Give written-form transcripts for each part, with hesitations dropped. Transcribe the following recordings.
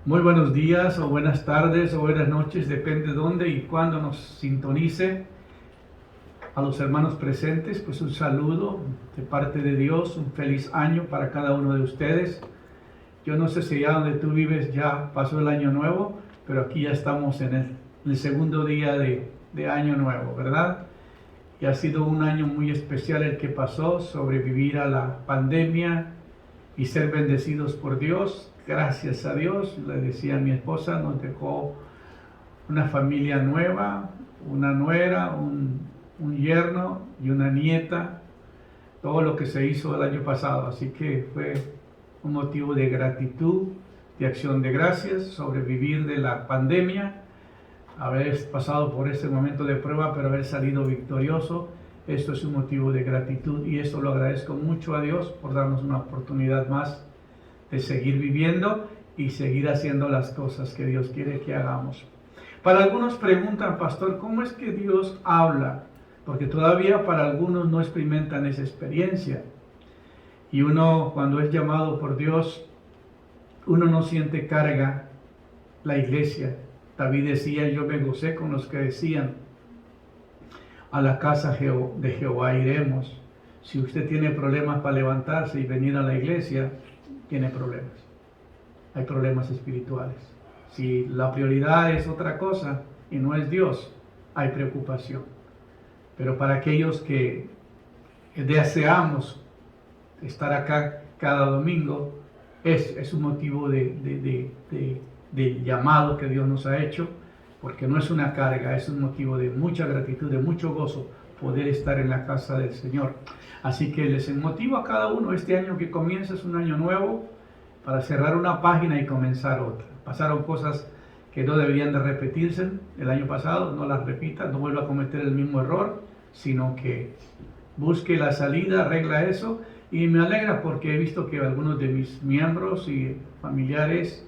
Muy buenos días o buenas tardes o buenas noches, depende de dónde y cuándo nos sintonice. A los hermanos presentes, pues un saludo de parte de Dios, un feliz año para cada uno de ustedes. Yo no sé si allá donde tú vives ya pasó el año nuevo, pero aquí ya estamos en el segundo día de año nuevo, ¿verdad? Y ha sido un año muy especial el que pasó, sobrevivir a la pandemia y ser bendecidos por Dios. Gracias a Dios, le decía a mi esposa, nos dejó una familia nueva, una nuera, un yerno y una nieta, todo lo que se hizo el año pasado. Así que fue un motivo de gratitud, de acción de gracias, sobrevivir de la pandemia, haber pasado por ese momento de prueba, pero haber salido victorioso. Esto es un motivo de gratitud y eso lo agradezco mucho a Dios por darnos una oportunidad más de seguir viviendo y seguir haciendo las cosas que Dios quiere que hagamos. Para algunos preguntan, pastor, ¿cómo es que Dios habla? Porque todavía para algunos no experimentan esa experiencia. Y uno, cuando es llamado por Dios, uno no siente carga. La iglesia, David decía, yo me gocé con los que decían, a la casa de Jehová iremos. Si usted tiene problemas para levantarse y venir a la iglesia, tiene problemas. Hay problemas espirituales. Si la prioridad es otra cosa y no es Dios, hay preocupación. Pero para aquellos que deseamos estar acá cada domingo, es un motivo de llamado que Dios nos ha hecho, porque no es una carga, es un motivo de mucha gratitud, de mucho gozo poder estar en la casa del Señor. Así que les motivo a cada uno, este año que comienza es un año nuevo, para cerrar una página y comenzar otra. Pasaron cosas que no debían de repetirse el año pasado, no las repita, no vuelva a cometer el mismo error, sino que busque la salida, arregla eso. Y me alegra porque he visto que algunos de mis miembros y familiares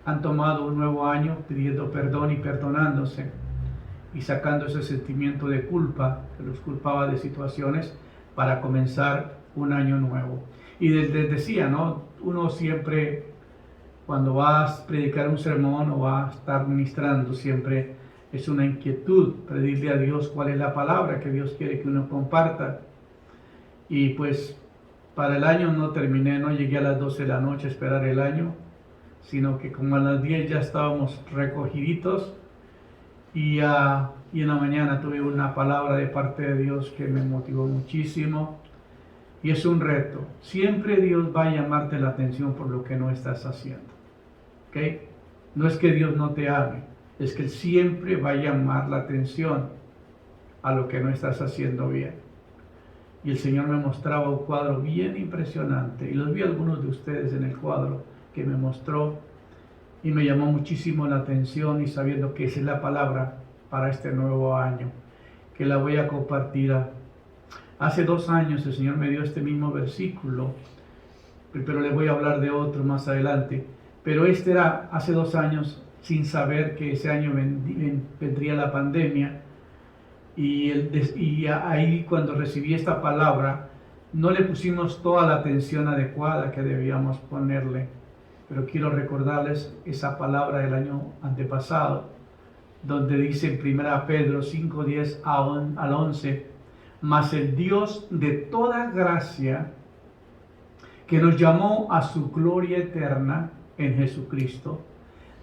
han tomado un nuevo año pidiendo perdón y perdonándose y sacando ese sentimiento de culpa que los culpaba de situaciones para comenzar un año nuevo. Y les decía, ¿no? Uno siempre, cuando va a predicar un sermón o va a estar ministrando, siempre es una inquietud pedirle a Dios cuál es la palabra que Dios quiere que uno comparta. Y pues para el año no terminé, no llegué a las 12 de la noche a esperar el año, sino que como a las 10 ya estábamos recogiditos y en la mañana tuve una palabra de parte de Dios que me motivó muchísimo. Y es un reto. Siempre Dios va a llamarte la atención por lo que no estás haciendo. ¿Ok? No es que Dios no te ame, es que Él siempre va a llamar la atención a lo que no estás haciendo bien. Y el Señor me mostraba un cuadro bien impresionante. Y los vi algunos de ustedes en el cuadro que me mostró. Y me llamó muchísimo la atención y sabiendo que esa es la palabra para este nuevo año, que la voy a compartir. Hace 2 años el Señor me dio este mismo versículo, pero les voy a hablar de otro más adelante. Pero este era hace 2 años, sin saber que ese año vendría la pandemia. Y ahí cuando recibí esta palabra, no le pusimos toda la atención adecuada que debíamos ponerle. Pero quiero recordarles esa palabra del año antepasado, donde dice en 1 Pedro 5:10 al 11, mas el Dios de toda gracia, que nos llamó a su gloria eterna en Jesucristo,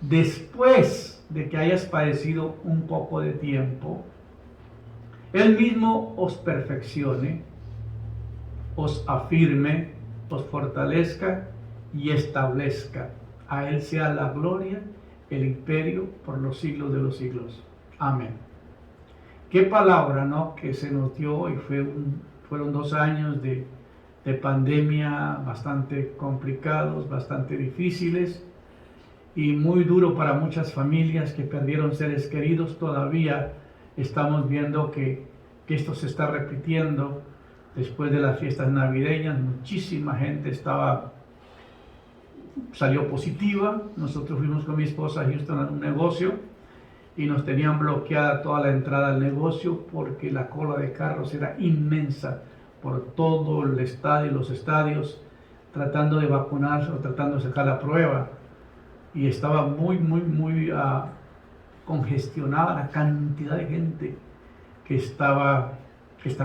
después de que hayas padecido un poco de tiempo, Él mismo os perfeccione, os afirme, os fortalezca y establezca. A Él sea la gloria, el imperio por los siglos de los siglos. Amén. Qué palabra, ¿no? Que se nos dio y fueron 2 años de pandemia bastante complicados, bastante difíciles y muy duro para muchas familias que perdieron seres queridos. Todavía estamos viendo que esto se está repitiendo después de las fiestas navideñas. Muchísima gente salió positiva. Nosotros fuimos con mi esposa a Houston a un negocio y nos tenían bloqueada toda la entrada al negocio porque la cola de carros era inmensa por todo el estadio, los estadios, tratando de vacunarse o tratando de sacar la prueba. y estaba muy congestionada la cantidad de gente que está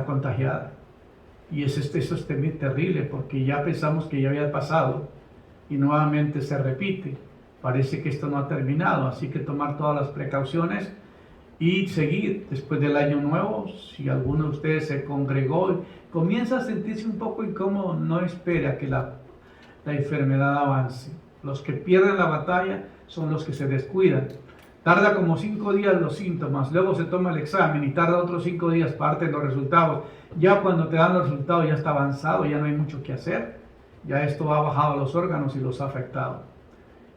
contagiada. Y eso es terrible, porque ya pensamos que ya había pasado y nuevamente se repite. Parece que esto no ha terminado, así que tomar todas las precauciones y seguir después del año nuevo. Si alguno de ustedes se congregó y comienza a sentirse un poco incómodo, no espera que la enfermedad avance. Los que pierden la batalla son los que se descuidan. Tarda como 5 días los síntomas, luego se toma el examen y tarda otros 5 días para darte los resultados. Ya cuando te dan los resultados ya está avanzado, ya no hay mucho que hacer. Ya esto ha bajado a los órganos y los ha afectado.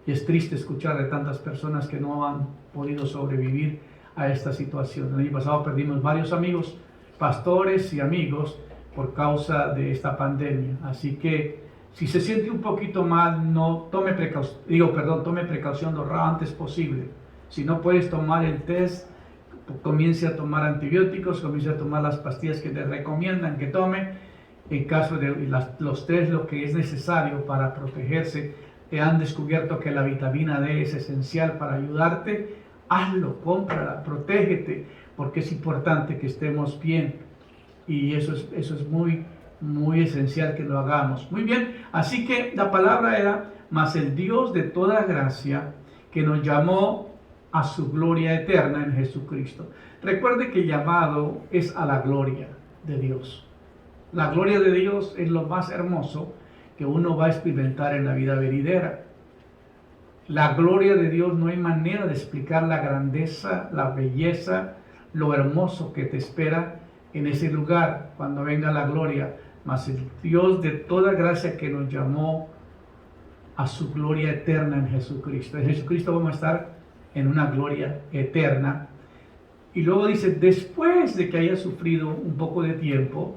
Y es triste escuchar de tantas personas que no han podido sobrevivir a esta situación. El año pasado perdimos varios amigos, pastores y amigos, por causa de esta pandemia. Así que si se siente un poquito mal, tome precaución lo antes posible. Si no puedes tomar el test, comience a tomar antibióticos, comience a tomar las pastillas que te recomiendan que tome. En caso de los test, lo que es necesario para protegerse, han descubierto que la vitamina D es esencial para ayudarte. Hazlo, cómprala, protégete, porque es importante que estemos bien. Y eso es muy esencial que lo hagamos. Muy bien, así que la palabra era: mas el Dios de toda gracia, que nos llamó a su gloria eterna en Jesucristo. Recuerde que llamado es a la gloria de Dios. La gloria de Dios es lo más hermoso que uno va a experimentar en la vida venidera. La gloria de Dios, no hay manera de explicar la grandeza, la belleza, lo hermoso que te espera en ese lugar cuando venga la gloria. Mas el Dios de toda gracia, que nos llamó a su gloria eterna en Jesucristo. En Jesucristo vamos a estar en una gloria eterna. Y luego dice: después de que haya sufrido un poco de tiempo,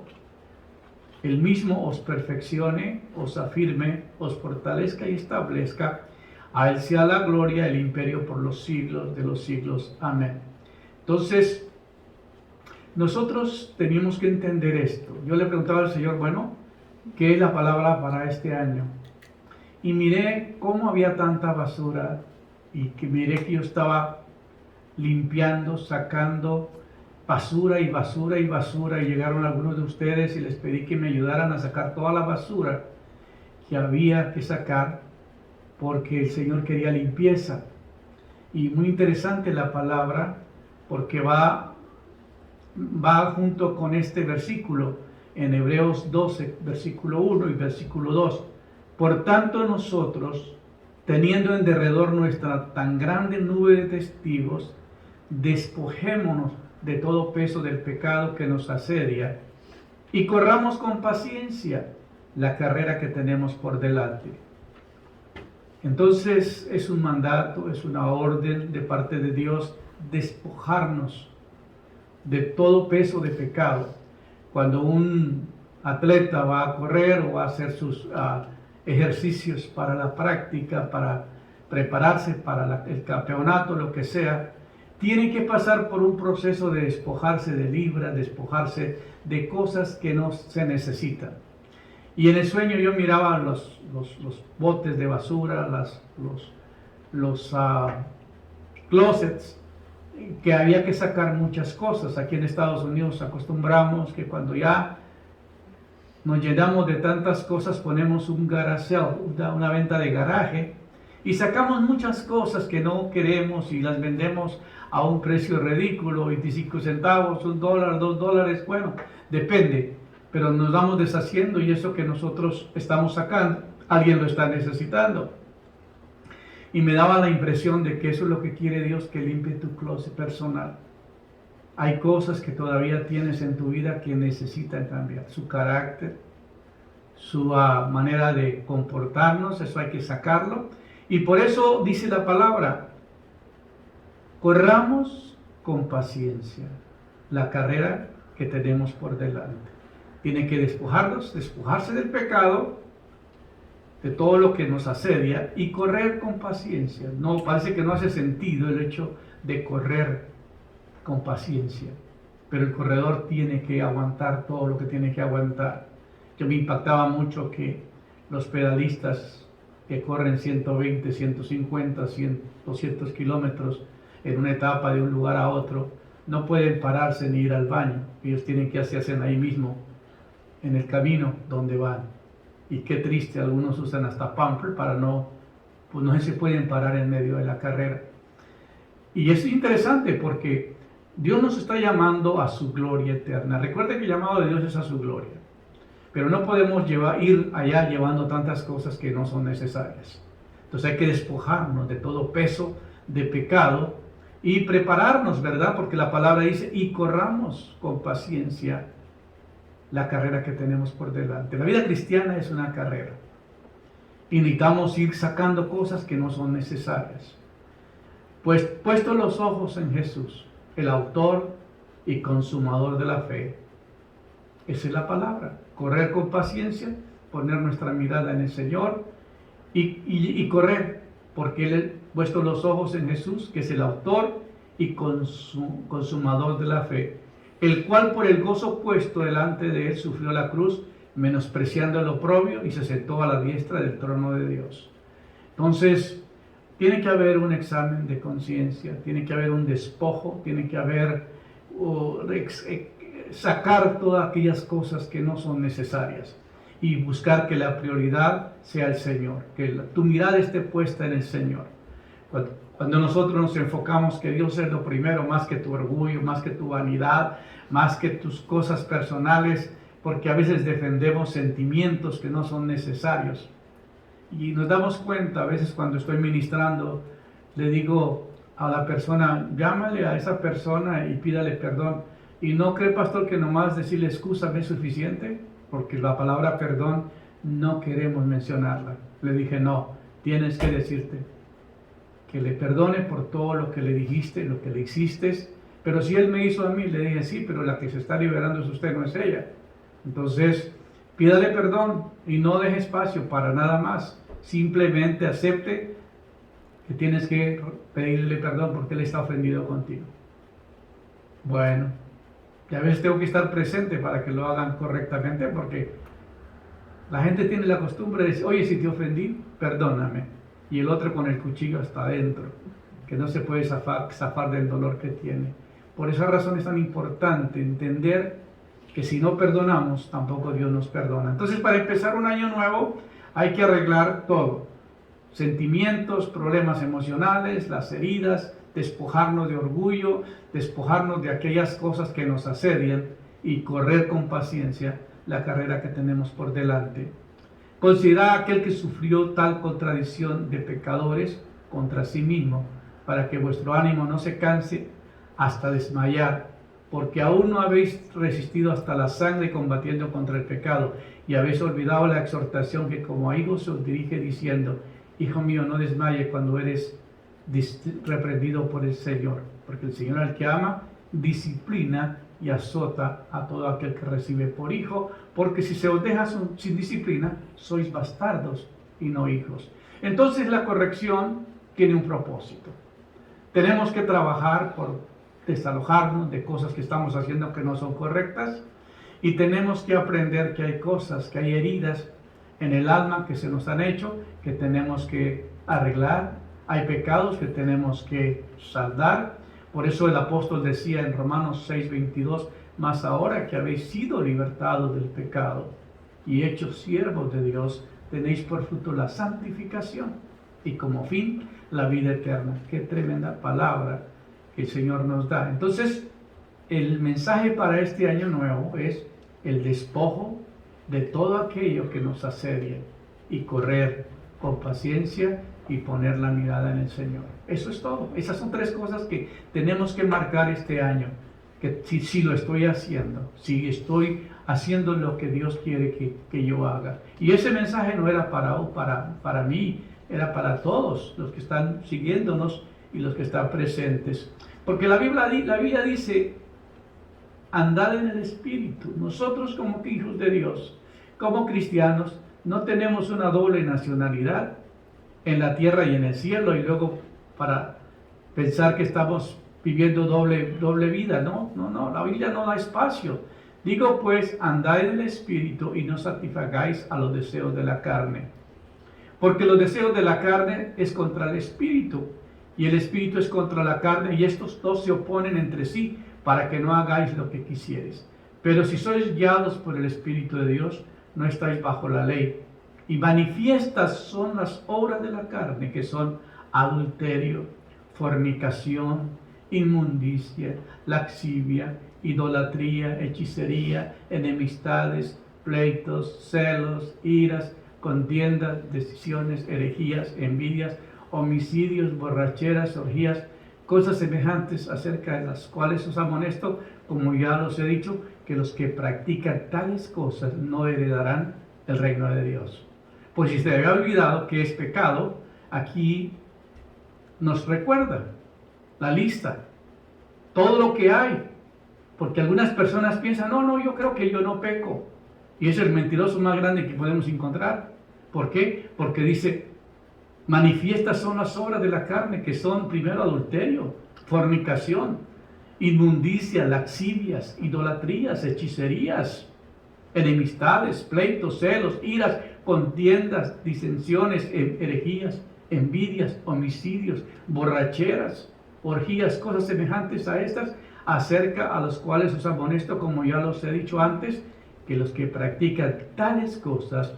Él mismo os perfeccione, os afirme, os fortalezca y establezca. A Él sea la gloria, el imperio por los siglos de los siglos. Amén. Entonces, nosotros teníamos que entender esto. Yo le preguntaba al Señor, bueno, ¿qué es la palabra para este año? Y miré cómo había tanta basura, y que miré que yo estaba limpiando, sacando basura y basura y basura, y llegaron algunos de ustedes y les pedí que me ayudaran a sacar toda la basura que había que sacar, porque el Señor quería limpieza. Y muy interesante la palabra, porque va junto con este versículo en Hebreos 12, versículo 1 y versículo 2. Por tanto, nosotros, teniendo en derredor nuestra tan grande nube de testigos, despojémonos de todo peso del pecado que nos asedia y corramos con paciencia la carrera que tenemos por delante. Entonces es un mandato, es una orden de parte de Dios, despojarnos de todo peso de pecado. Cuando un atleta va a correr o va a hacer sus ejercicios para la práctica, para prepararse para el campeonato, lo que sea, tiene que pasar por un proceso de despojarse de libras, despojarse de cosas que no se necesitan. Y en el sueño yo miraba los botes de basura, los closets, que había que sacar muchas cosas. Aquí en Estados Unidos acostumbramos que cuando ya nos llenamos de tantas cosas, ponemos un garage sale, una venta de garaje, y sacamos muchas cosas que no queremos y las vendemos a un precio ridículo, 25 centavos, $1, $2, bueno, depende, pero nos vamos deshaciendo, y eso que nosotros estamos sacando, alguien lo está necesitando. Y me daba la impresión de que eso es lo que quiere Dios, que limpie tu closet personal. Hay cosas que todavía tienes en tu vida que necesitan cambiar, su carácter, su manera de comportarnos, eso hay que sacarlo. Y por eso dice la palabra: corramos con paciencia la carrera que tenemos por delante. Tiene que despojarse del pecado, de todo lo que nos asedia, y correr con paciencia. No, parece que no hace sentido el hecho de correr con paciencia, pero el corredor tiene que aguantar todo lo que tiene que aguantar. Yo me impactaba mucho que los pedalistas que corren 120, 150, 100, 200 kilómetros en una etapa de un lugar a otro, no pueden pararse ni ir al baño. Ellos tienen que hacerse ahí mismo, en el camino donde van. Y qué triste, algunos usan hasta pamper para pues no se pueden parar en medio de la carrera. Y es interesante porque Dios nos está llamando a su gloria eterna. Recuerda que el llamado de Dios es a su gloria. Pero no podemos ir allá llevando tantas cosas que no son necesarias. Entonces hay que despojarnos de todo peso de pecado y prepararnos, ¿verdad? Porque la palabra dice, y corramos con paciencia la carrera que tenemos por delante. La vida cristiana es una carrera. Y necesitamos ir sacando cosas que no son necesarias. Pues puesto los ojos en Jesús, el autor y consumador de la fe. Esa es la palabra. Correr con paciencia, poner nuestra mirada en el Señor y correr, porque Él puesto los ojos en Jesús, que es el autor y consumador de la fe, el cual por el gozo puesto delante de Él sufrió la cruz, menospreciando el oprobio, y se sentó a la diestra del trono de Dios. Entonces, tiene que haber un examen de conciencia, tiene que haber un despojo, tiene que haber sacar todas aquellas cosas que no son necesarias y buscar que la prioridad sea el Señor, que tu mirada esté puesta en el Señor. Cuando nosotros nos enfocamos que Dios es lo primero, más que tu orgullo, más que tu vanidad, más que tus cosas personales, porque a veces defendemos sentimientos que no son necesarios. Y nos damos cuenta, a veces cuando estoy ministrando, le digo a la persona, llámale a esa persona y pídale perdón. Y no cree, pastor, que nomás decirle excúsame es suficiente, porque la palabra perdón no queremos mencionarla. Le dije, no, tienes que decirte que le perdone por todo lo que le dijiste, lo que le hiciste. Pero si él me hizo a mí, le dije, sí, pero la que se está liberando es usted, no es ella. Entonces, pídale perdón y no deje espacio para nada más. Simplemente acepte que tienes que pedirle perdón porque él está ofendido contigo. Bueno, y a veces tengo que estar presente para que lo hagan correctamente, porque la gente tiene la costumbre de decir, oye, si te ofendí, perdóname. Y el otro con el cuchillo hasta adentro, que no se puede zafar del dolor que tiene. Por esa razón es tan importante entender que si no perdonamos, tampoco Dios nos perdona. Entonces, para empezar un año nuevo, hay que arreglar todo. Sentimientos, problemas emocionales, las heridas, despojarnos de orgullo, despojarnos de aquellas cosas que nos asedian y correr con paciencia la carrera que tenemos por delante. Considera aquel que sufrió tal contradicción de pecadores contra sí mismo, para que vuestro ánimo no se canse hasta desmayar, porque aún no habéis resistido hasta la sangre combatiendo contra el pecado, y habéis olvidado la exhortación que como a hijos se os dirige diciendo, hijo mío, no desmaye cuando eres reprendido por el Señor, porque el Señor al que ama disciplina y azota a todo aquel que recibe por hijo, porque si se os deja sin disciplina, sois bastardos y no hijos. Entonces la corrección tiene un propósito. Tenemos que trabajar por desalojarnos de cosas que estamos haciendo que no son correctas, y tenemos que aprender que hay cosas, que hay heridas en el alma que se nos han hecho, que tenemos que arreglar. Hay pecados que tenemos que saldar. Por eso el apóstol decía en Romanos 6:22, mas ahora que habéis sido libertados del pecado y hechos siervos de Dios, tenéis por fruto la santificación y como fin la vida eterna. Qué tremenda palabra que el Señor nos da. Entonces, el mensaje para este año nuevo es el despojo de todo aquello que nos asedia y correr con paciencia y poner la mirada en el Señor. Eso es todo. Esas son tres cosas que tenemos que marcar este año. Que si lo estoy haciendo, si estoy haciendo lo que Dios quiere que yo haga. Y ese mensaje no era para mí, era para todos los que están siguiéndonos y los que están presentes. Porque la Biblia dice, andad en el Espíritu. Nosotros como hijos de Dios, como cristianos, no tenemos una doble nacionalidad en la tierra y en el cielo, y luego para pensar que estamos viviendo doble vida. No, la Biblia no da espacio. Digo pues, andad en el Espíritu y no satisfagáis a los deseos de la carne. Porque los deseos de la carne es contra el espíritu, y el espíritu es contra la carne, y estos dos se oponen entre sí, para que no hagáis lo que quisieres. Pero si sois guiados por el Espíritu de Dios, no estáis bajo la ley. Y manifiestas son las obras de la carne, que son adulterio, fornicación, inmundicia, lascivia, idolatría, hechicería, enemistades, pleitos, celos, iras, contiendas, decisiones, herejías, envidias, homicidios, borracheras, orgías, cosas semejantes, acerca de las cuales os amonesto, como ya los he dicho, que los que practican tales cosas no heredarán el reino de Dios. Pues si se había olvidado que es pecado, aquí nos recuerda la lista, todo lo que hay, porque algunas personas piensan, no, yo creo que yo no peco, y es el mentiroso más grande que podemos encontrar. ¿Por qué? Porque dice, manifiestas son las obras de la carne, que son primero adulterio, fornicación, inmundicia, lascivias, idolatrías, hechicerías, enemistades, pleitos, celos, iras, contiendas, disensiones, herejías, envidias, homicidios, borracheras, orgías, cosas semejantes a estas, acerca a los cuales os amonesto, como ya los he dicho antes, que los que practican tales cosas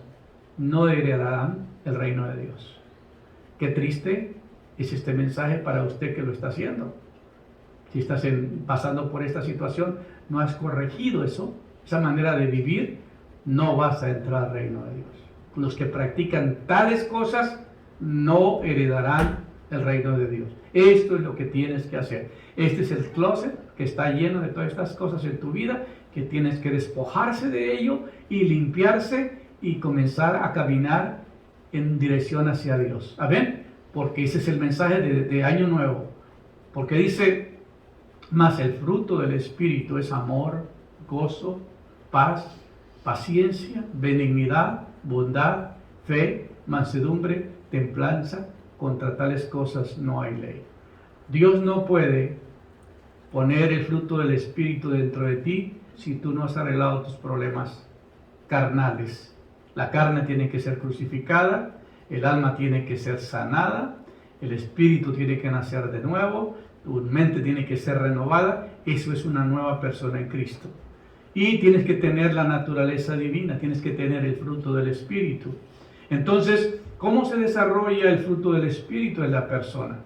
no heredarán el reino de Dios. Qué triste es este mensaje para usted que lo está haciendo. Si estás pasando por esta situación, no has corregido eso, esa manera de vivir, no vas a entrar al reino de Dios. Los que practican tales cosas no heredarán el reino de Dios. Esto es lo que tienes que hacer. Este es el closet que está lleno de todas estas cosas en tu vida, que tienes que despojarse de ello y limpiarse y comenzar a caminar en dirección hacia Dios. ¿Amén? Porque ese es el mensaje de Año Nuevo. Porque dice, mas el fruto del Espíritu es amor, gozo, paz, paciencia, benignidad, bondad, fe, mansedumbre, templanza. Contra tales cosas no hay ley. Dios no puede poner el fruto del Espíritu dentro de ti si tú no has arreglado tus problemas carnales. La carne tiene que ser crucificada, el alma tiene que ser sanada, el espíritu tiene que nacer de nuevo, tu mente tiene que ser renovada. Eso es una nueva persona en Cristo. Y tienes que tener la naturaleza divina, tienes que tener el fruto del Espíritu. Entonces, ¿cómo se desarrolla el fruto del Espíritu en la persona?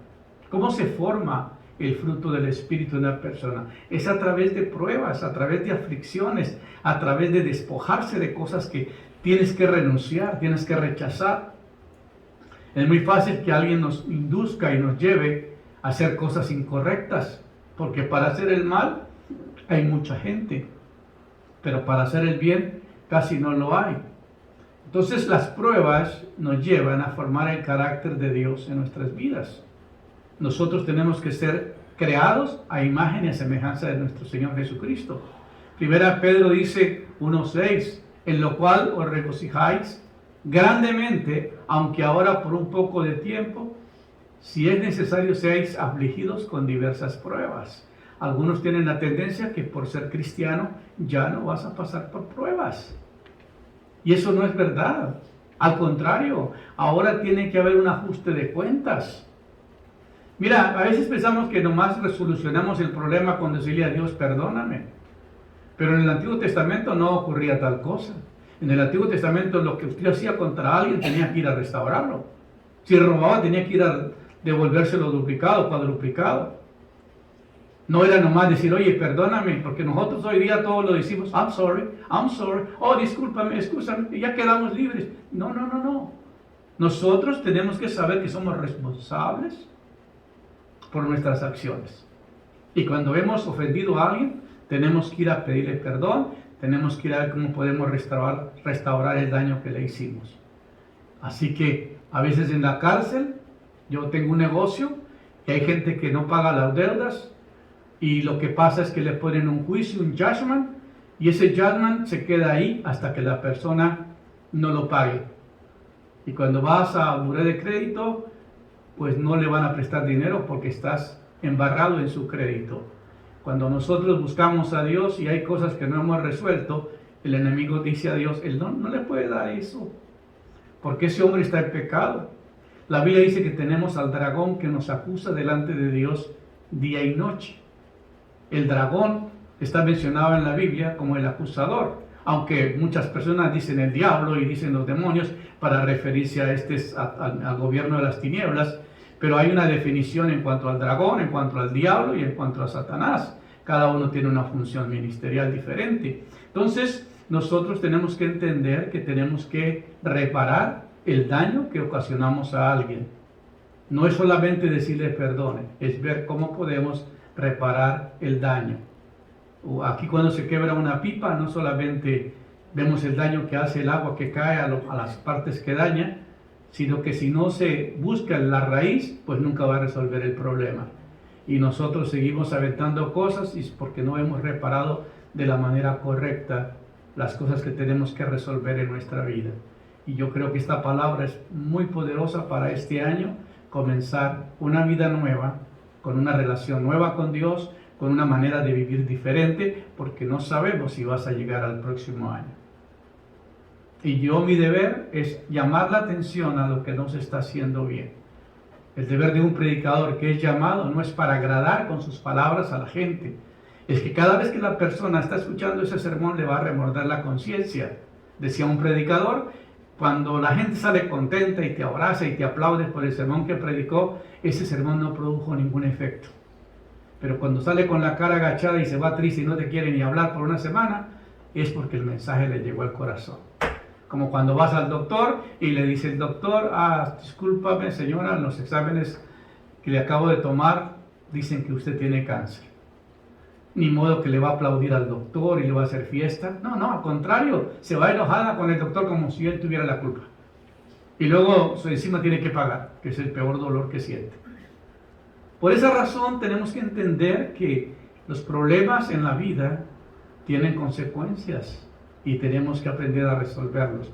¿Cómo se forma el fruto del Espíritu en la persona? Es a través de pruebas, a través de aflicciones, a través de despojarse de cosas que tienes que renunciar, tienes que rechazar. Es muy fácil que alguien nos induzca y nos lleve a hacer cosas incorrectas, porque para hacer el mal hay mucha gente, pero para hacer el bien casi no lo hay. Entonces las pruebas nos llevan a formar el carácter de Dios en nuestras vidas. Nosotros tenemos que ser creados a imagen y a semejanza de nuestro Señor Jesucristo. Primera Pedro dice 1:6, en lo cual os regocijáis grandemente, aunque ahora por un poco de tiempo, si es necesario seáis afligidos con diversas pruebas. Algunos tienen la tendencia que por ser cristiano ya no vas a pasar por pruebas. Y eso no es verdad. Al contrario, ahora tiene que haber un ajuste de cuentas. Mira, a veces pensamos que nomás resolucionamos el problema con decirle a Dios, perdóname. Pero en el Antiguo Testamento no ocurría tal cosa. En el Antiguo Testamento lo que usted hacía contra alguien tenía que ir a restaurarlo. Si robaba tenía que ir a devolvérselo duplicado, cuadruplicado. No era nomás decir, oye, perdóname, porque nosotros hoy día todos lo decimos, I'm sorry, oh, discúlpame, excúsame, y ya quedamos libres. No. Nosotros tenemos que saber que somos responsables por nuestras acciones. Y cuando hemos ofendido a alguien, tenemos que ir a pedirle perdón, tenemos que ir a ver cómo podemos restaurar el daño que le hicimos. Así que a veces en la cárcel, yo tengo un negocio y hay gente que no paga las deudas, y lo que pasa es que le ponen un juicio, un judgment, y ese judgment se queda ahí hasta que la persona no lo pague. Y cuando vas a buró de crédito, pues no le van a prestar dinero porque estás embarrado en su crédito. Cuando nosotros buscamos a Dios y hay cosas que no hemos resuelto, el enemigo dice a Dios, él no le puede dar eso, porque ese hombre está en pecado. La Biblia dice que tenemos al dragón que nos acusa delante de Dios día y noche. El dragón está mencionado en la Biblia como el acusador, aunque muchas personas dicen el diablo y dicen los demonios para referirse al gobierno de las tinieblas, pero hay una definición en cuanto al dragón, en cuanto al diablo y en cuanto a Satanás. Cada uno tiene una función ministerial diferente. Entonces, nosotros tenemos que entender que tenemos que reparar el daño que ocasionamos a alguien. No es solamente decirle perdone, es ver cómo podemos reparar el daño. Aquí cuando se quebra una pipa, no solamente vemos el daño que hace el agua que cae a las partes que daña, sino que si no se busca la raíz, pues nunca va a resolver el problema. Y nosotros seguimos aventando cosas y es porque no hemos reparado de la manera correcta las cosas que tenemos que resolver en nuestra vida. Y yo creo que esta palabra es muy poderosa para este año, comenzar una vida nueva, con una relación nueva con Dios, con una manera de vivir diferente, porque no sabemos si vas a llegar al próximo año. Y mi deber es llamar la atención a lo que no se está haciendo bien. El deber de un predicador que es llamado no es para agradar con sus palabras a la gente, es que cada vez que la persona está escuchando ese sermón le va a remordar la conciencia. Decía un predicador, cuando la gente sale contenta y te abraza y te aplaude por el sermón que predicó, ese sermón no produjo ningún efecto. Pero cuando sale con la cara agachada y se va triste y no te quiere ni hablar por una semana, es porque el mensaje le llegó al corazón. Como cuando vas al doctor y le dice el doctor, discúlpame señora, los exámenes que le acabo de tomar dicen que usted tiene cáncer. Ni modo que le va a aplaudir al doctor y le va a hacer fiesta. No, al contrario, se va enojada con el doctor como si él tuviera la culpa. Y luego encima tiene que pagar, que es el peor dolor que siente. Por esa razón tenemos que entender que los problemas en la vida tienen consecuencias y tenemos que aprender a resolverlos.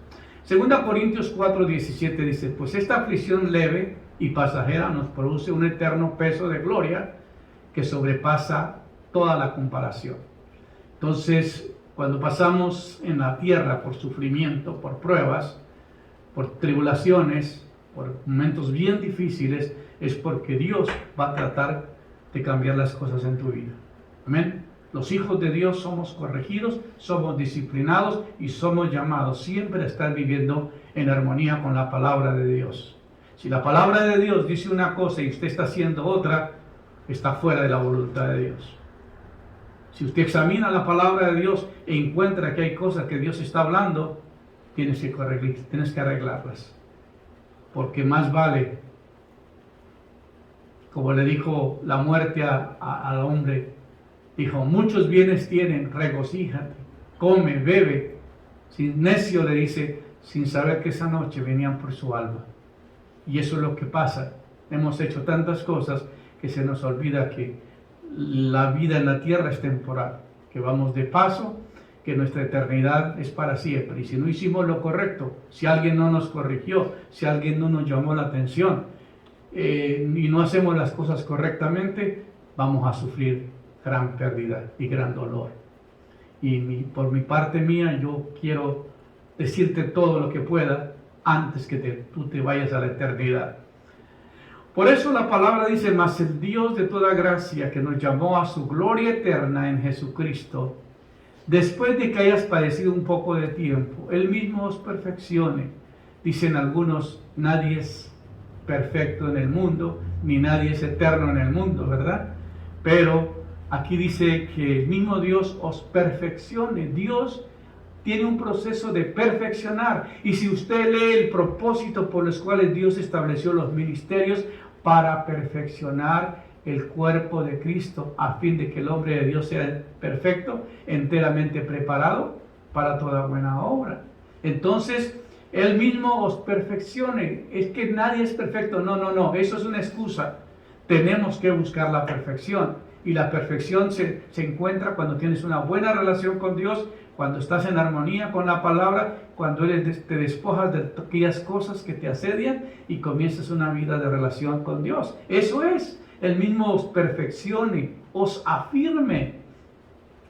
2 Corintios 4:17 dice, pues esta aflicción leve y pasajera nos produce un eterno peso de gloria que sobrepasa toda la comparación. Entonces, cuando pasamos en la tierra por sufrimiento, por pruebas, por tribulaciones, por momentos bien difíciles, es porque Dios va a tratar de cambiar las cosas en tu vida. Amén. Los hijos de Dios somos corregidos, somos disciplinados y somos llamados siempre a estar viviendo en armonía con la palabra de Dios. Si la palabra de Dios dice una cosa y usted está haciendo otra, está fuera de la voluntad de Dios. Si usted examina la palabra de Dios e encuentra que hay cosas que Dios está hablando, tienes que arreglarlas. Porque más vale, como le dijo la muerte al hombre, dijo, muchos bienes tienen, regocíjate, come, bebe. Sin necio le dice, sin saber que esa noche venían por su alma. Y eso es lo que pasa. Hemos hecho tantas cosas que se nos olvida que la vida en la tierra es temporal, que vamos de paso, que nuestra eternidad es para siempre. Y si no hicimos lo correcto, si alguien no nos corrigió, si alguien no nos llamó la atención y no hacemos las cosas correctamente, vamos a sufrir gran pérdida y gran dolor. Y por mi parte mía, yo quiero decirte todo lo que pueda antes que tú te vayas a la eternidad. Por eso la palabra dice, mas el Dios de toda gracia que nos llamó a su gloria eterna en Jesucristo, después de que hayas padecido un poco de tiempo, Él mismo os perfeccione. Dicen algunos, nadie es perfecto en el mundo, ni nadie es eterno en el mundo, ¿verdad? Pero aquí dice que el mismo Dios os perfeccione. Dios tiene un proceso de perfeccionar. Y si usted lee el propósito por los cuales Dios estableció los ministerios, para perfeccionar el cuerpo de Cristo, a fin de que el hombre de Dios sea perfecto, enteramente preparado para toda buena obra. Entonces, Él mismo os perfeccione. Es que nadie es perfecto. No, eso es una excusa. Tenemos que buscar la perfección. Y la perfección se encuentra cuando tienes una buena relación con Dios, cuando estás en armonía con la palabra, cuando te despojas de aquellas cosas que te asedian y comienzas una vida de relación con Dios. Eso es, Él mismo os perfeccione, os afirme.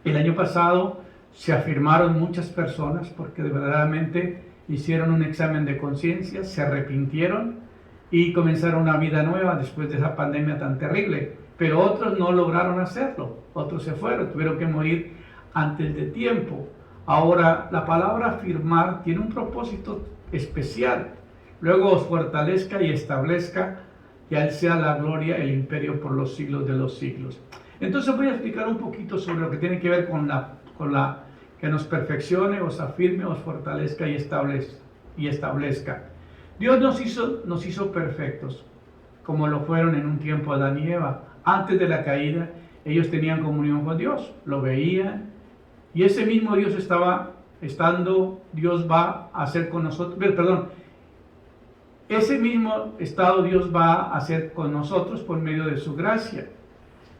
El año pasado se afirmaron muchas personas porque verdaderamente hicieron un examen de conciencia, se arrepintieron y comenzaron una vida nueva después de esa pandemia tan terrible. Pero otros no lograron hacerlo, otros se fueron, tuvieron que morir antes de tiempo. Ahora, la palabra afirmar tiene un propósito especial. Luego os fortalezca y establezca, y a Él sea la gloria, el imperio por los siglos de los siglos. Entonces voy a explicar un poquito sobre lo que tiene que ver con la que nos perfeccione, os afirme, os fortalezca y establezca. Dios nos hizo perfectos, como lo fueron en un tiempo Adán y Eva. Antes de la caída, ellos tenían comunión con Dios, lo veían, y ese mismo Dios Dios va a hacer con nosotros, ese mismo estado Dios va a hacer con nosotros por medio de su gracia,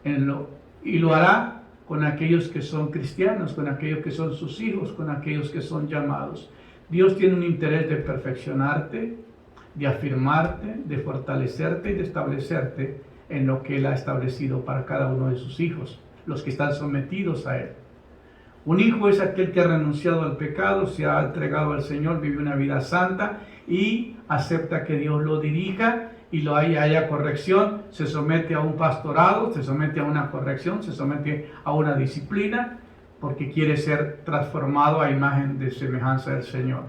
y lo hará con aquellos que son cristianos, con aquellos que son sus hijos, con aquellos que son llamados. Dios tiene un interés de perfeccionarte, de afirmarte, de fortalecerte y de establecerte en lo que Él ha establecido para cada uno de sus hijos, los que están sometidos a Él. Un hijo es aquel que ha renunciado al pecado, se ha entregado al Señor, vive una vida santa y acepta que Dios lo dirija y haya corrección, se somete a un pastorado, se somete a una corrección, se somete a una disciplina, porque quiere ser transformado a imagen de semejanza del Señor.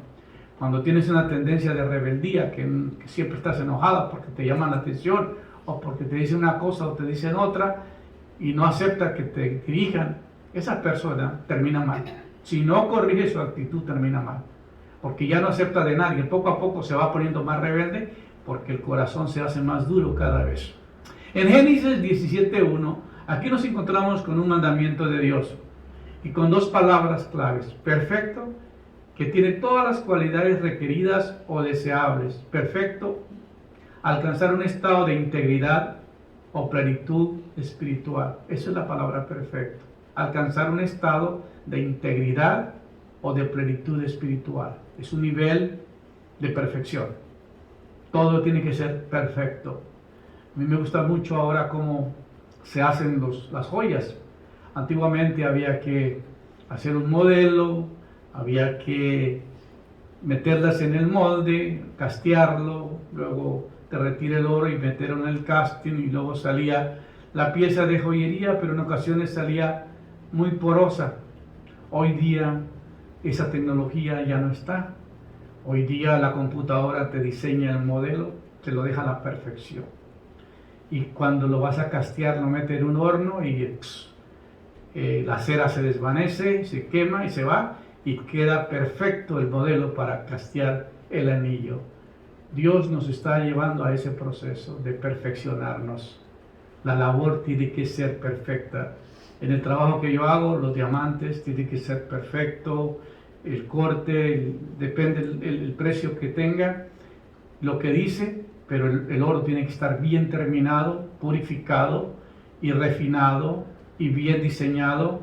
Cuando tienes una tendencia de rebeldía, que siempre estás enojada porque te llaman la atención, o porque te dicen una cosa o te dicen otra, y no acepta que te dirijan, esa persona termina mal. Si no corrige su actitud, termina mal, porque ya no acepta de nadie. Poco a poco se va poniendo más rebelde, porque el corazón se hace más duro cada vez. En Génesis 17:1, aquí nos encontramos con un mandamiento de Dios, y con dos palabras claves: perfecto, que tiene todas las cualidades requeridas o deseables. Perfecto, alcanzar un estado de integridad o plenitud espiritual. Esa es la palabra perfecto. Alcanzar un estado de integridad o de plenitud espiritual. Es un nivel de perfección. Todo tiene que ser perfecto. A mí me gusta mucho ahora cómo se hacen las joyas. Antiguamente había que hacer un modelo, había que meterlas en el molde, castearlo, luego derretir el oro y meterlo en el casting, y luego salía la pieza de joyería, pero en ocasiones salía muy porosa. Hoy día esa tecnología ya no está. Hoy día la computadora te diseña el modelo, te lo deja a la perfección. Y cuando lo vas a castear, lo metes en un horno y la cera se desvanece, se quema y se va, y queda perfecto el modelo para castear el anillo. Dios nos está llevando a ese proceso de perfeccionarnos. La labor tiene que ser perfecta. En el trabajo que yo hago, los diamantes tienen que ser perfecto, el corte, depende el precio que tenga, lo que dice, pero el oro tiene que estar bien terminado, purificado y refinado y bien diseñado,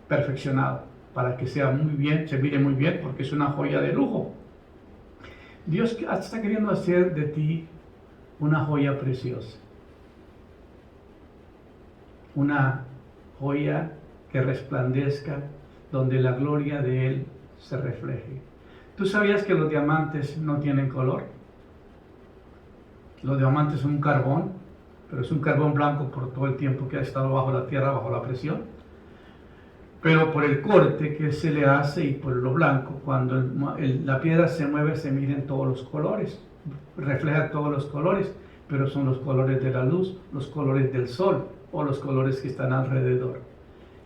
perfeccionado, para que sea muy bien, se mire muy bien, porque es una joya de lujo. Dios está queriendo hacer de ti una joya preciosa, una joya que resplandezca, donde la gloria de Él se refleje. ¿Tú sabías que los diamantes no tienen color? Los diamantes son un carbón, pero es un carbón blanco por todo el tiempo que ha estado bajo la tierra, bajo la presión. Pero por el corte que se le hace y por lo blanco, cuando la piedra se mueve, se miren todos los colores, refleja todos los colores, pero son los colores de la luz, los colores del sol o los colores que están alrededor.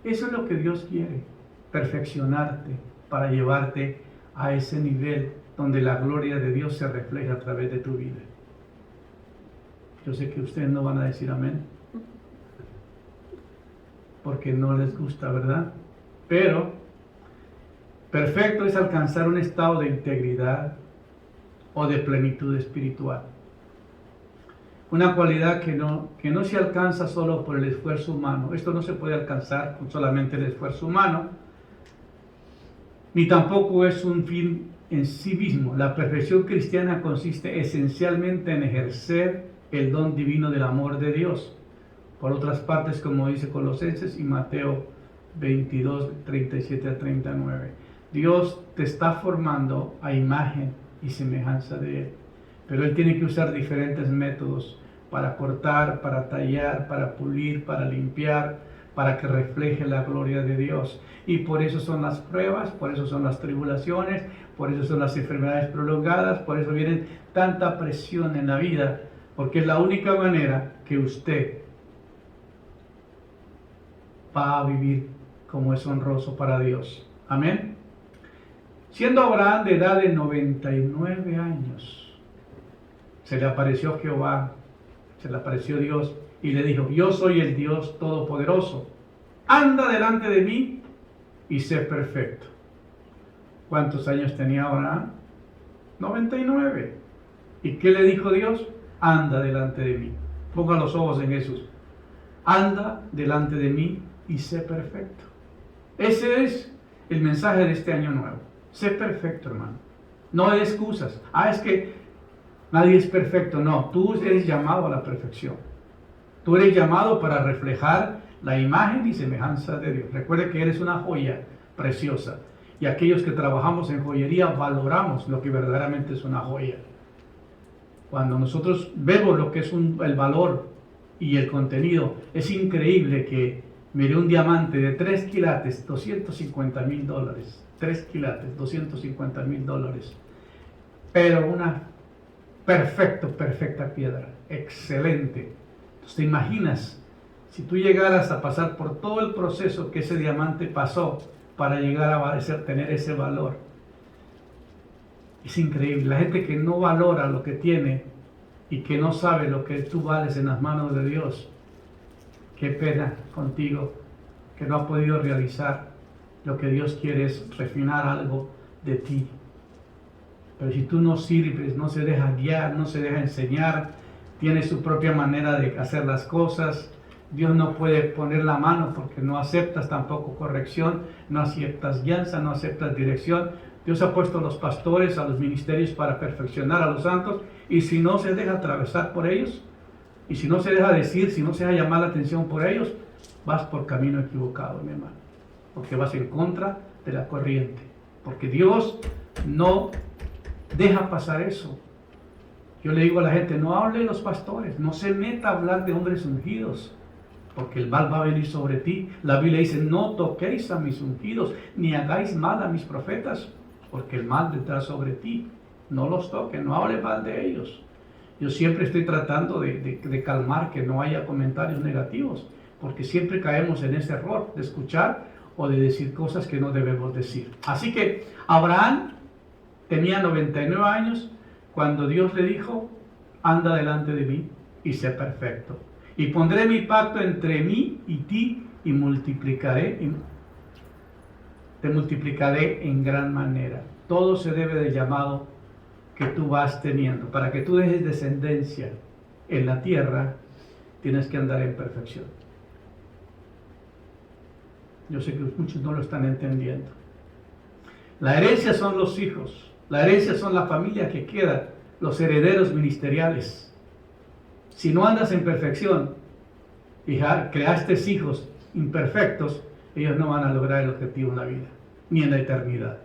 Eso es lo que Dios quiere, perfeccionarte para llevarte a ese nivel donde la gloria de Dios se refleja a través de tu vida. Yo sé que ustedes no van a decir amén, porque no les gusta, ¿verdad? Pero perfecto es alcanzar un estado de integridad o de plenitud espiritual. Una cualidad que no se alcanza solo por el esfuerzo humano. Esto no se puede alcanzar con solamente el esfuerzo humano, ni tampoco es un fin en sí mismo. La perfección cristiana consiste esencialmente en ejercer el don divino del amor de Dios. Por otras partes, como dice Colosenses y Mateo 22, 37 a 39. Dios te está formando a imagen y semejanza de Él. Pero Él tiene que usar diferentes métodos para cortar, para tallar, para pulir, para limpiar, para que refleje la gloria de Dios. Y por eso son las pruebas, por eso son las tribulaciones, por eso son las enfermedades prolongadas, por eso viene tanta presión en la vida, porque es la única manera que usted va a vivir como es honroso para Dios. Amén. Siendo Abraham de edad de 99 años, se le apareció Jehová, se le apareció Dios y le dijo: yo soy el Dios Todopoderoso, anda delante de mí y sé perfecto. ¿Cuántos años tenía Abraham? 99. ¿Y qué le dijo Dios? Anda delante de mí. Ponga los ojos en Jesús. Anda delante de mí y sé perfecto. Ese es el mensaje de este año nuevo. Sé perfecto, hermano. No hay excusas. Es que nadie es perfecto. No, tú eres llamado a la perfección. Tú eres llamado para reflejar la imagen y semejanza de Dios. Recuerde que eres una joya preciosa. Y aquellos que trabajamos en joyería valoramos lo que verdaderamente es una joya. Cuando nosotros vemos lo que es el valor y el contenido, es increíble que miré un diamante de 3 quilates, $250,000. 3 quilates, $250,000. Pero una perfecta piedra, excelente. Entonces, ¿te imaginas si tú llegaras a pasar por todo el proceso que ese diamante pasó para llegar a tener ese valor? Es increíble. La gente que no valora lo que tiene y que no sabe lo que tú vales en las manos de Dios, qué pena contigo que no ha podido realizar lo que Dios quiere, es refinar algo de ti. Pero si tú no sirves, no se deja guiar, no se deja enseñar, tiene su propia manera de hacer las cosas, Dios no puede poner la mano porque no aceptas tampoco corrección, no aceptas guianza, no aceptas dirección. Dios ha puesto a los pastores, a los ministerios para perfeccionar a los santos, y si no se deja atravesar por ellos, y si no se deja decir, si no se deja llamar la atención por ellos, vas por camino equivocado, mi hermano, porque vas en contra de la corriente, porque Dios no deja pasar eso. Yo le digo a la gente: no hable de los pastores, no se meta a hablar de hombres ungidos, porque el mal va a venir sobre ti. La Biblia dice: no toquéis a mis ungidos, ni hagáis mal a mis profetas, porque el mal vendrá sobre ti. No los toquen, no hable mal de ellos. Yo siempre estoy tratando de calmar que no haya comentarios negativos, porque siempre caemos en ese error de escuchar o de decir cosas que no debemos decir. Así que Abraham tenía 99 años cuando Dios le dijo: anda delante de mí y sé perfecto. Y pondré mi pacto entre mí y ti y te multiplicaré en gran manera. Todo se debe del llamado que tú vas teniendo. Para que tú dejes descendencia en la tierra, tienes que andar en perfección. Yo sé que muchos no lo están entendiendo. La herencia son los hijos. La herencia son la familia que queda, los herederos ministeriales. Si no andas en perfección y creaste hijos imperfectos, ellos no van a lograr el objetivo en la vida, ni en la eternidad.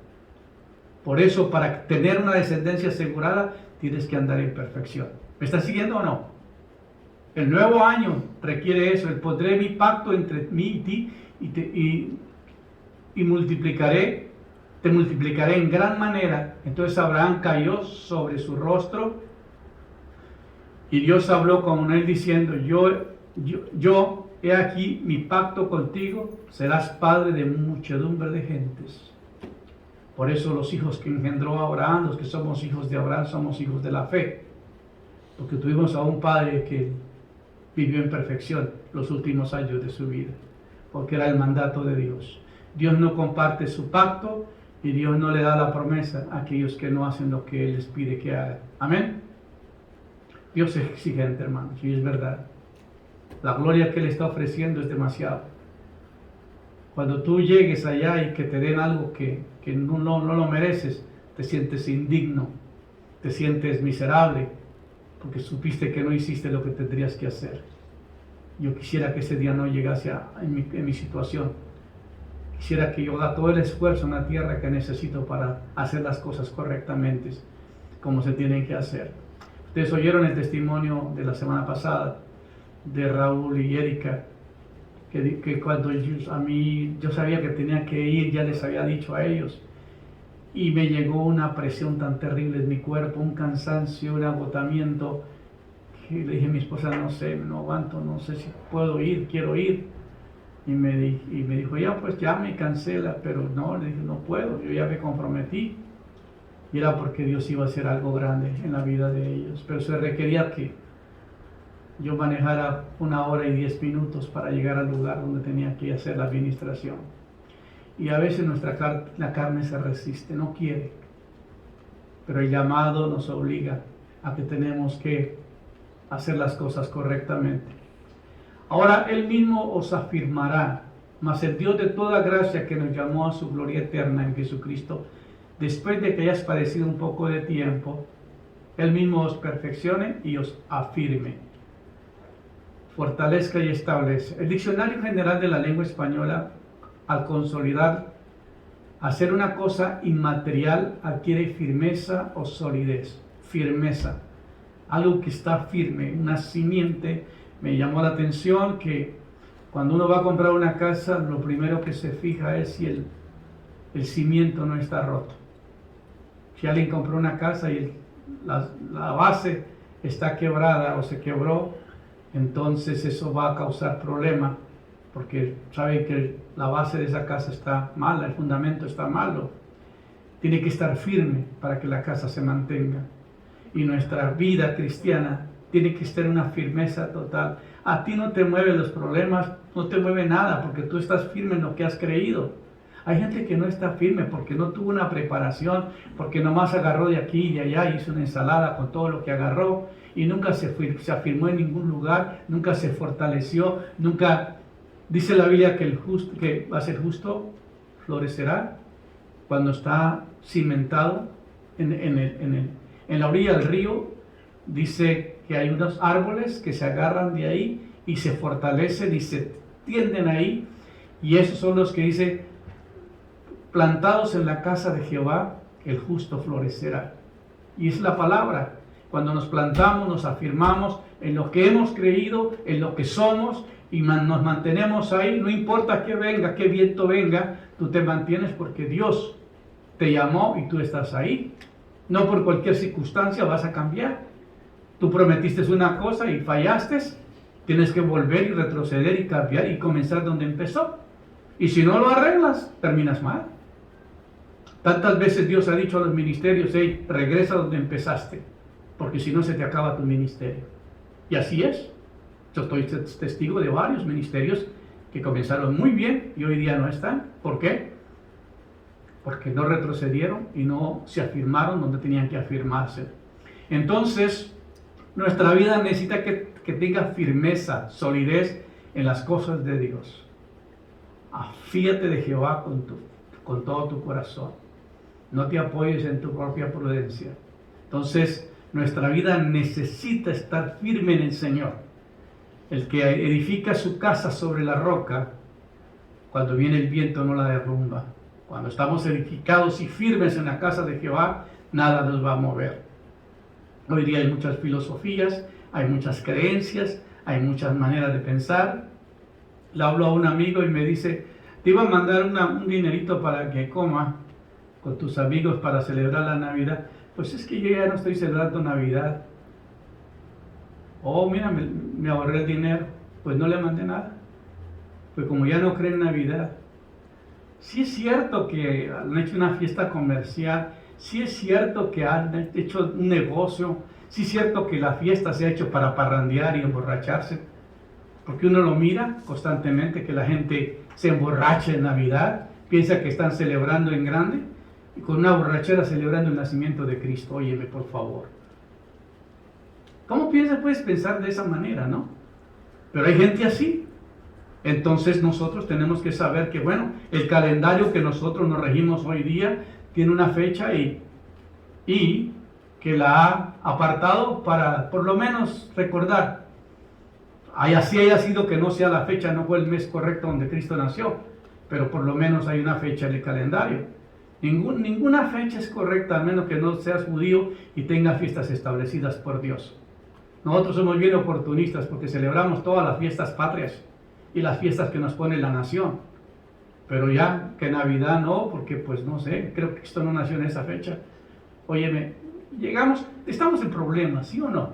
Por eso, para tener una descendencia asegurada, tienes que andar en perfección. ¿Me estás siguiendo o no? El nuevo año requiere eso. Pondré mi pacto entre mí y ti y te multiplicaré en gran manera. Entonces Abraham cayó sobre su rostro y Dios habló con él diciendo: yo he aquí mi pacto contigo, serás padre de muchedumbre de gentes. Por eso los hijos que engendró Abraham, los que somos hijos de Abraham, somos hijos de la fe, porque tuvimos a un padre que vivió en perfección los últimos años de su vida, porque era el mandato de Dios. Dios no comparte su pacto y Dios no le da la promesa a aquellos que no hacen lo que Él les pide que hagan. Amén. Dios es exigente, hermanos, y es verdad. La gloria que Él está ofreciendo es demasiado. Cuando tú llegues allá y que te den algo que no lo mereces, te sientes indigno, te sientes miserable, porque supiste que no hiciste lo que tendrías que hacer. Yo quisiera que ese día no llegase en mi situación, Quisiera que yo haga todo el esfuerzo en la tierra que necesito para hacer las cosas correctamente, como se tienen que hacer. Ustedes oyeron el testimonio de la semana pasada de Raúl y Erika, que cuando yo sabía que tenía que ir, ya les había dicho a ellos, y me llegó una presión tan terrible en mi cuerpo, un cansancio, un agotamiento, que le dije a mi esposa, no sé, no aguanto, no sé si puedo ir, quiero ir. Y me dijo, ya pues ya me cancela, pero no, le dije, no puedo, yo ya me comprometí. Y era porque Dios iba a hacer algo grande en la vida de ellos, pero se requería que yo manejara 1 hora y 10 minutos para llegar al lugar donde tenía que hacer la administración. Y a veces la carne se resiste, no quiere, pero el llamado nos obliga a que tenemos que hacer las cosas correctamente. Ahora Él mismo os afirmará, mas el Dios de toda gracia que nos llamó a su gloria eterna en Jesucristo, después de que hayas padecido un poco de tiempo, Él mismo os perfeccione y os afirme, fortalezca y establece. El Diccionario General de la Lengua Española, al consolidar, hacer una cosa inmaterial, adquiere firmeza o solidez. Firmeza, algo que está firme, una simiente. Me llamó la atención que cuando uno va a comprar una casa, lo primero que se fija es si el cimiento no está roto. Si alguien compró una casa y la base está quebrada o se quebró, entonces eso va a causar problema, porque saben que la base de esa casa está mala, el fundamento está malo. Tiene que estar firme para que la casa se mantenga. Y nuestra vida cristiana tiene que estar en una firmeza total. A ti no te mueven los problemas, no te mueve nada, porque tú estás firme en lo que has creído. Hay gente que no está firme porque no tuvo una preparación, porque nomás agarró de aquí y de allá, hizo una ensalada con todo lo que agarró y nunca se afirmó en ningún lugar, nunca se fortaleció, nunca. Dice la Biblia que va a ser justo, florecerá cuando está cimentado en la orilla del río. Dice que hay unos árboles que se agarran de ahí y se fortalecen y se tienden ahí, y esos son los que dice, plantados en la casa de Jehová, el justo florecerá. Y es la palabra. Cuando nos plantamos, nos afirmamos en lo que hemos creído, en lo que somos, y nos mantenemos ahí, no importa que venga, qué viento venga, tú te mantienes porque Dios te llamó y tú estás ahí. No por cualquier circunstancia vas a cambiar. Tú prometiste una cosa y fallaste, tienes que volver y retroceder y cambiar y comenzar donde empezó. Y si no lo arreglas, terminas mal. Tantas veces Dios ha dicho a los ministerios, hey, regresa donde empezaste, porque si no se te acaba tu ministerio. Y así es. Yo estoy testigo de varios ministerios que comenzaron muy bien y hoy día no están. ¿Por qué? Porque no retrocedieron y no se afirmaron donde tenían que afirmarse. Entonces, nuestra vida necesita que tenga firmeza, solidez en las cosas de Dios. Afíate de Jehová con todo tu corazón. No te apoyes en tu propia prudencia. Entonces, nuestra vida necesita estar firme en el Señor. El que edifica su casa sobre la roca, cuando viene el viento no la derrumba. Cuando estamos edificados y firmes en la casa de Jehová, nada nos va a mover. Hoy día hay muchas filosofías, hay muchas creencias, hay muchas maneras de pensar. Le hablo a un amigo y me dice, te iba a mandar un dinerito para que coma con tus amigos para celebrar la Navidad. Pues es que yo ya no estoy celebrando Navidad. Oh, mira, me ahorré el dinero. Pues no le mandé nada. Pues como ya no cree en Navidad. Sí es cierto que han hecho una fiesta comercial, sí es cierto que han hecho un negocio, sí es cierto que la fiesta se ha hecho para parrandear y emborracharse, porque uno lo mira constantemente, que la gente se emborracha en Navidad, piensa que están celebrando en grande, y con una borrachera celebrando el nacimiento de Cristo. Óyeme, por favor. ¿Cómo puedes pensar de esa manera, no? Pero hay gente así. Entonces nosotros tenemos que saber que, bueno, el calendario que nosotros nos regimos hoy día tiene una fecha y que la ha apartado para por lo menos recordar. Así haya sido que no sea la fecha, no fue el mes correcto donde Cristo nació, pero por lo menos hay una fecha en el calendario. Ninguna fecha es correcta, al menos que no seas judío y tengas fiestas establecidas por Dios. Nosotros somos bien oportunistas porque celebramos todas las fiestas patrias y las fiestas que nos pone la nación. Pero ya que Navidad no, porque pues no sé, creo que Cristo no nació en esa fecha. Óyeme, estamos en problemas, ¿sí o no?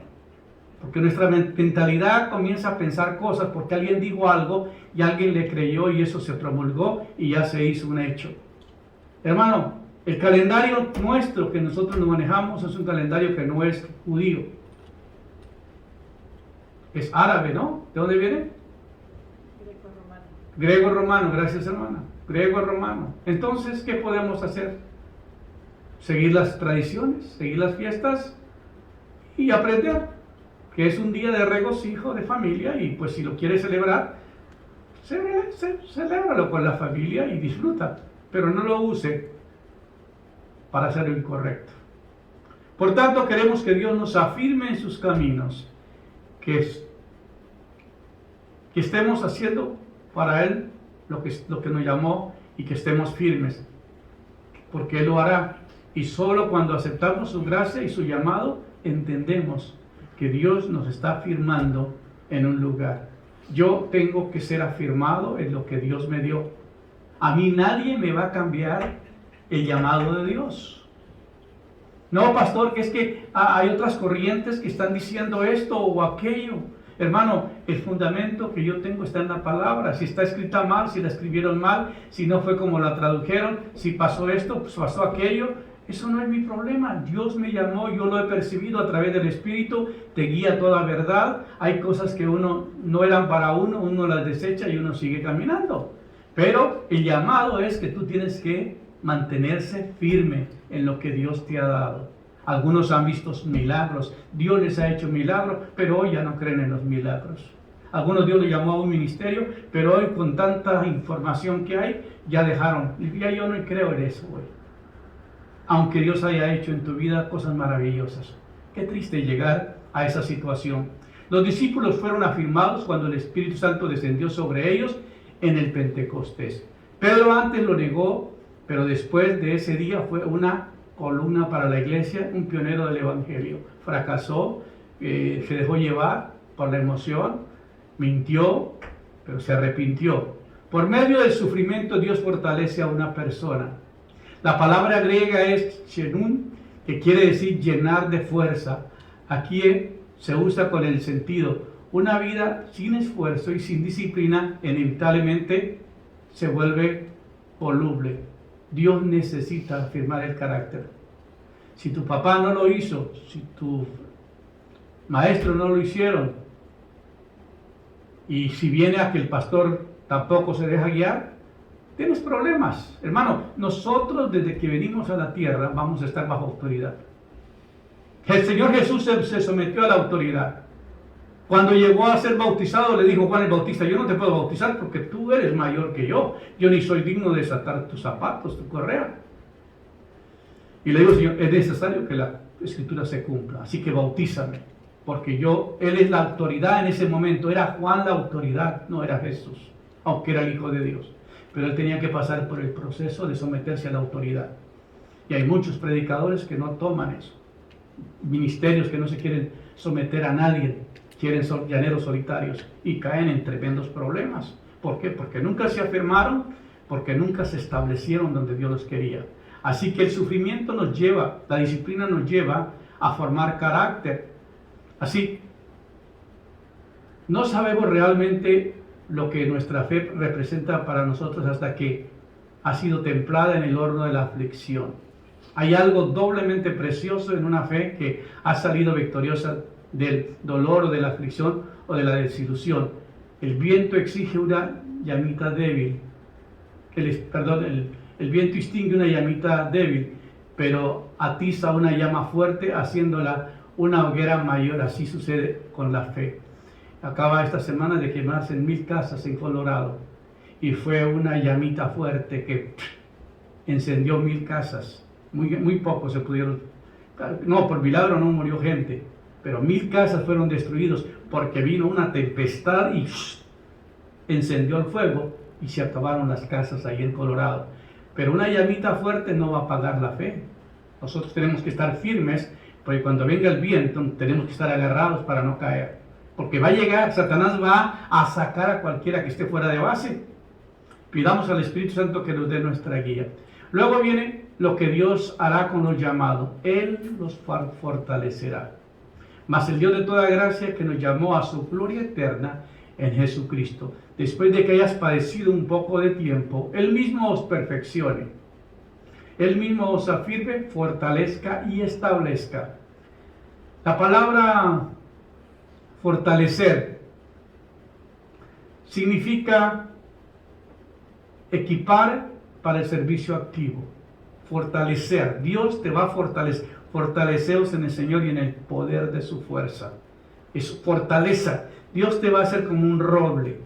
Porque nuestra mentalidad comienza a pensar cosas porque alguien dijo algo y alguien le creyó y eso se promulgó y ya se hizo un hecho. Hermano, el calendario nuestro que nosotros nos manejamos es un calendario que no es judío. Es árabe, ¿no? ¿De dónde viene? Greco-romano. Griego-romano, gracias hermana. Griego-romano. Entonces, ¿qué podemos hacer? Seguir las tradiciones, seguir las fiestas y aprender que es un día de regocijo, de familia, y pues si lo quieres celebrar, celébralo con la familia y disfruta, pero no lo use para hacer lo incorrecto. Por tanto, queremos que Dios nos afirme en sus caminos, que estemos haciendo para Él lo que nos llamó y que estemos firmes, porque Él lo hará. Y solo cuando aceptamos su gracia y su llamado, entendemos que Dios nos está afirmando en un lugar. Yo tengo que ser afirmado en lo que Dios me dio. A mí nadie me va a cambiar el llamado de Dios. No, pastor, que es que hay otras corrientes que están diciendo esto o aquello. Hermano, el fundamento que yo tengo está en la palabra. Si está escrita mal, si la escribieron mal, si no fue como la tradujeron, si pasó esto, pues pasó aquello. Eso no es mi problema. Dios me llamó, yo lo he percibido a través del Espíritu, te guía toda verdad. Hay cosas que uno no eran para uno las desecha y uno sigue caminando. Pero el llamado es que tú tienes que mantenerse firme en lo que Dios te ha dado. Algunos han visto milagros, Dios les ha hecho milagros, pero hoy ya no creen en los milagros. Algunos Dios les llamó a un ministerio, pero hoy con tanta información que hay, ya dejaron. Y ya yo no creo en eso hoy. Aunque Dios haya hecho en tu vida cosas maravillosas. Qué triste llegar a esa situación. Los discípulos fueron afirmados cuando el Espíritu Santo descendió sobre ellos en el Pentecostés. Pedro antes lo negó, pero después de ese día fue una columna para la iglesia, un pionero del Evangelio. Fracasó, se dejó llevar por la emoción, mintió, pero se arrepintió. Por medio del sufrimiento Dios fortalece a una persona. La palabra griega es chenun, que quiere decir llenar de fuerza. Aquí se usa con el sentido, una vida sin esfuerzo y sin disciplina inevitablemente se vuelve voluble. Dios necesita afirmar el carácter. Si tu papá no lo hizo, si tu maestro no lo hicieron, y si viene a que el pastor tampoco se deja guiar, tienes problemas. Hermano, nosotros desde que venimos a la tierra vamos a estar bajo autoridad. El Señor Jesús se sometió a la autoridad. Cuando llegó a ser bautizado, le dijo Juan el Bautista, yo no te puedo bautizar porque tú eres mayor que yo. Yo ni soy digno de desatar tus zapatos, tu correa. Y le digo, Señor, es necesario que la Escritura se cumpla, así que bautízame. Porque Él es la autoridad en ese momento. Era Juan la autoridad, no era Jesús, aunque era el Hijo de Dios. Pero él tenía que pasar por el proceso de someterse a la autoridad. Y hay muchos predicadores que no toman eso. Ministerios que no se quieren someter a nadie, quieren ser llaneros solitarios y caen en tremendos problemas. ¿Por qué? Porque nunca se afirmaron, porque nunca se establecieron donde Dios los quería. Así que el sufrimiento nos lleva, la disciplina nos lleva a formar carácter. Así, no sabemos realmente lo que nuestra fe representa para nosotros hasta que ha sido templada en el horno de la aflicción. Hay algo doblemente precioso en una fe que ha salido victoriosa del dolor o de la aflicción o de la desilusión. El viento exige una llamita débil. El viento extingue una llamita débil, pero atiza una llama fuerte haciéndola una hoguera mayor. Así sucede con la fe. Acaba esta semana de quemarse en 1000 casas en Colorado y fue una llamita fuerte que encendió 1000 casas. Muy pocos se pudieron, no, por milagro no murió gente, pero 1000 casas fueron destruidas porque vino una tempestad y encendió el fuego y se acabaron las casas ahí en Colorado. Pero una llamita fuerte no va a apagar la fe. Nosotros tenemos que estar firmes, porque cuando venga el viento tenemos que estar agarrados para no caer. Porque va a llegar, Satanás va a sacar a cualquiera que esté fuera de base. Pidamos al Espíritu Santo que nos dé nuestra guía. Luego viene lo que Dios hará con los llamados. Él los fortalecerá. Mas el Dios de toda gracia, que nos llamó a su gloria eterna en Jesucristo, después de que hayas padecido un poco de tiempo, Él mismo os perfeccione. Él mismo os afirme, fortalezca y establezca. La palabra fortalecer significa equipar para el servicio activo. Fortalecer. Dios te va a fortalecer. Fortaleceos en el Señor y en el poder de su fuerza. Es fortaleza. Dios te va a hacer como un roble.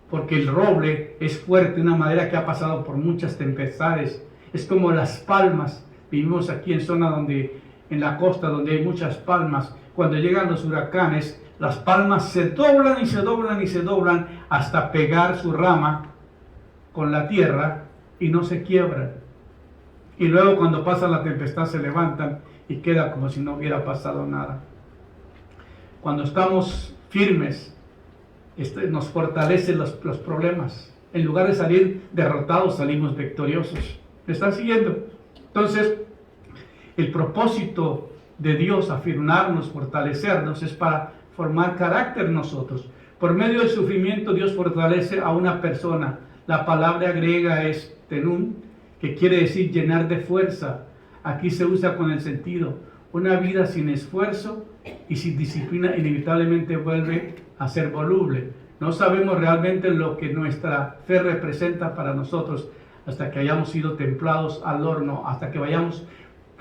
Porque el roble es fuerte, una madera que ha pasado por muchas tempestades. Es como las palmas. Vivimos aquí en zona en la costa donde hay muchas palmas. Cuando llegan los huracanes, las palmas se doblan y se doblan y se doblan hasta pegar su rama con la tierra y no se quiebran. Y luego cuando pasa la tempestad se levantan y queda como si no hubiera pasado nada. Cuando estamos firmes, nos fortalecen los problemas. En lugar de salir derrotados, salimos victoriosos. ¿Me están siguiendo? Entonces, el propósito de Dios, afirmarnos, fortalecernos, es para formar carácter en nosotros. Por medio del sufrimiento, Dios fortalece a una persona. La palabra griega es tenún, que quiere decir llenar de fuerza. Aquí se usa con el sentido, una vida sin esfuerzo y sin disciplina inevitablemente vuelve a ser voluble. No sabemos realmente lo que nuestra fe representa para nosotros hasta que hayamos sido templados al horno, hasta que hayamos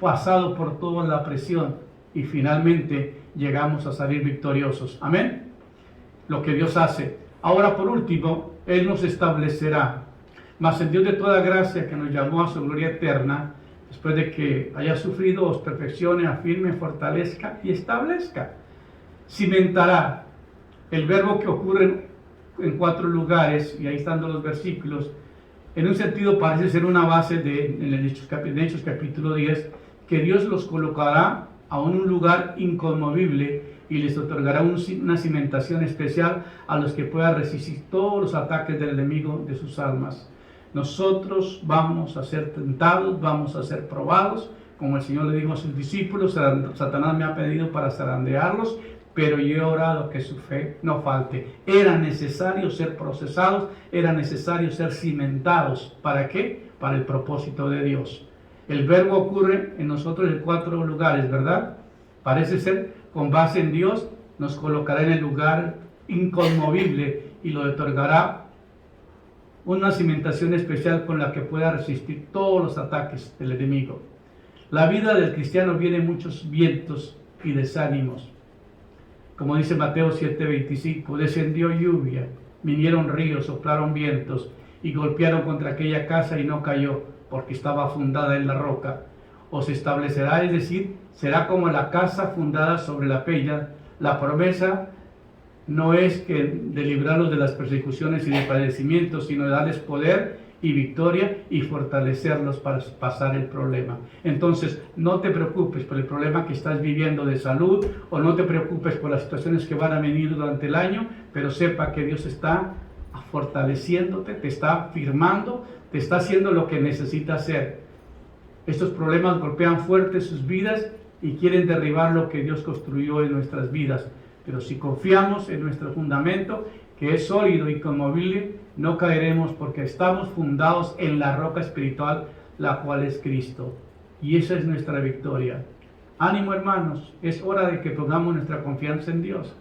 pasado por toda la presión y finalmente llegamos a salir victoriosos. Amén. Lo que Dios hace. Ahora, por último, Él nos establecerá. Mas el Dios de toda gracia, que nos llamó a su gloria eterna, después de que haya sufrido, os perfeccione, afirme, fortalezca y establezca. Cimentará. El verbo que ocurre en 4 lugares, y ahí están los versículos, en un sentido parece ser una base en Hechos capítulo 10, que Dios los colocará a un lugar inconmovible y les otorgará una cimentación especial a los que puedan resistir todos los ataques del enemigo de sus almas. Nosotros vamos a ser tentados, vamos a ser probados, como el Señor le dijo a sus discípulos: Satanás me ha pedido para zarandearlos, pero yo he orado que su fe no falte. Era necesario ser procesados, era necesario ser cimentados. ¿Para qué? Para el propósito de Dios. El verbo ocurre en nosotros en 4 lugares, ¿verdad? Parece ser, con base en Dios, nos colocará en el lugar inconmovible y lo otorgará una cimentación especial con la que pueda resistir todos los ataques del enemigo. La vida del cristiano viene en muchos vientos y desánimos. Como dice Mateo 7:25, descendió lluvia, vinieron ríos, soplaron vientos y golpearon contra aquella casa y no cayó, porque estaba fundada en la roca. Os establecerá, es decir, será como la casa fundada sobre la peña. La promesa no es que de librarlos de las persecuciones y de padecimientos, sino de darles poder y victoria y fortalecerlos para pasar el problema. Entonces, no te preocupes por el problema que estás viviendo de salud, o no te preocupes por las situaciones que van a venir durante el año, pero sepa que Dios está fortaleciéndote, te está firmando, te está haciendo lo que necesita hacer. Estos problemas golpean fuerte sus vidas y quieren derribar lo que Dios construyó en nuestras vidas. Pero si confiamos en nuestro fundamento, que es sólido y inconmovible, no caeremos, porque estamos fundados en la roca espiritual, la cual es Cristo. Y esa es nuestra victoria. Ánimo, hermanos, es hora de que pongamos nuestra confianza en Dios,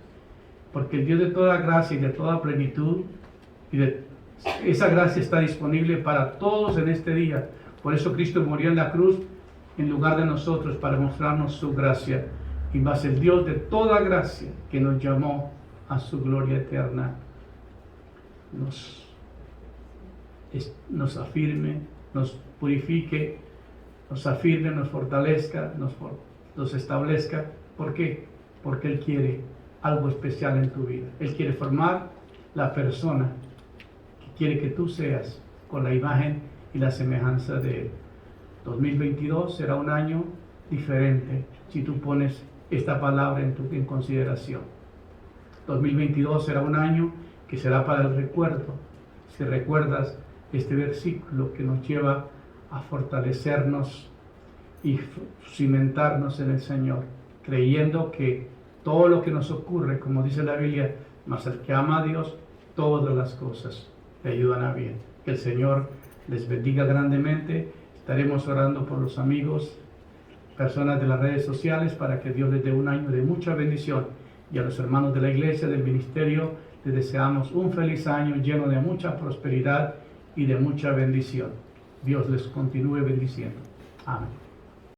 porque el Dios de toda gracia y de toda plenitud, esa gracia está disponible para todos en este día. Por eso Cristo murió en la cruz en lugar de nosotros, para mostrarnos su gracia. Y más el Dios de toda gracia, que nos llamó a su gloria eterna, nos afirme, nos purifique, nos afirme, nos fortalezca, nos establezca. ¿Por qué? Porque Él quiere algo especial en tu vida. Él quiere formar la persona que quiere que tú seas con la imagen y la semejanza de Él. 2022 será un año diferente si tú pones esta palabra en consideración. 2022 será un año que será para el recuerdo. Si recuerdas este versículo que nos lleva a fortalecernos y cimentarnos en el Señor, creyendo que todo lo que nos ocurre, como dice la Biblia, mas el que ama a Dios, todas las cosas le ayudan a bien. Que el Señor les bendiga grandemente. Estaremos orando por los amigos, personas de las redes sociales, para que Dios les dé un año de mucha bendición. Y a los hermanos de la iglesia, del ministerio, les deseamos un feliz año lleno de mucha prosperidad y de mucha bendición. Dios les continúe bendiciendo. Amén.